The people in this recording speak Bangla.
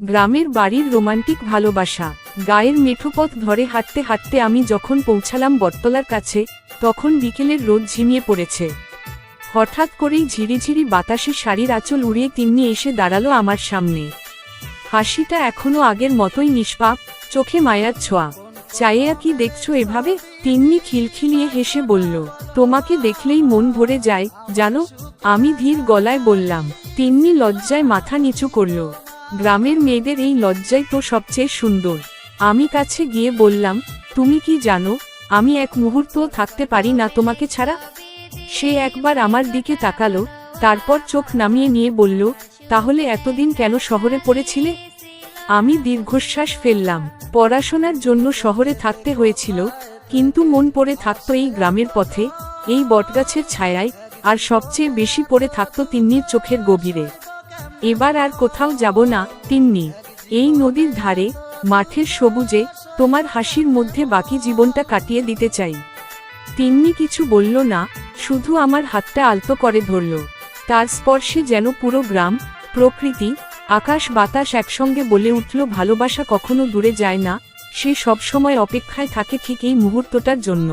গ্রামের বাড়ির রোমান্টিক ভালোবাসা। গায়ের মেঠোপথ ধরে হাঁটতে হাঁটতে আমি যখন পৌঁছালাম বটতলার কাছে, তখন বিকেলের রোদ ঝিমিয়ে পড়েছে। হঠাৎ করেই ঝিরিঝিরি বাতাসে শাড়ির আঁচল উড়িয়ে তিন্নি এসে দাঁড়ালো আমার সামনে। হাসিটা এখনো আগের মতোই নিষ্পাপ, চোখে মায়ার ছোঁয়া। চাইয়া কি দেখছো এভাবে? তিন্নি খিলখিলিয়ে হেসে বলল, তোমাকে দেখলেই মন ভরে যায় জানো। আমি ধীর গলায় বললাম। তিন্নি লজ্জায় মাথা নিচু করল। গ্রামের মেয়েদের এই লজ্জাই তো সবচেয়ে সুন্দর। আমি কাছে গিয়ে বললাম, তুমি কি জানো, আমি এক মুহূর্তও থাকতে পারি না তোমাকে ছাড়া। সে একবার আমার দিকে তাকালো, তারপর চোখ নামিয়ে নিয়ে বলল, তাহলে এতদিন কেন শহরে পড়েছিলে? আমি দীর্ঘশ্বাস ফেললাম। পড়াশোনার জন্য শহরে থাকতে হয়েছিল, কিন্তু মন পড়ে থাকতো এই গ্রামের পথে, এই বটগাছের ছায়ায়, আর সবচেয়ে বেশি পড়ে থাকতো তিন্নির চোখের গভীরে। এবার আর কোথাও যাব না তিন্নি, এই নদীর ধারে, মাঠের সবুজে, তোমার হাসির মধ্যে বাকি জীবনটা কাটিয়ে দিতে চাই। তিন্নি কিছু বলল না, শুধু আমার হাতটা আলতো করে ধরল। তার স্পর্শে যেন পুরো গ্রাম, প্রকৃতি, আকাশ বাতাস একসঙ্গে বলে উঠল, ভালোবাসা কখনো দূরে যায় না, সে সবসময় অপেক্ষায় থাকে ঠিক এই মুহূর্তটার জন্য।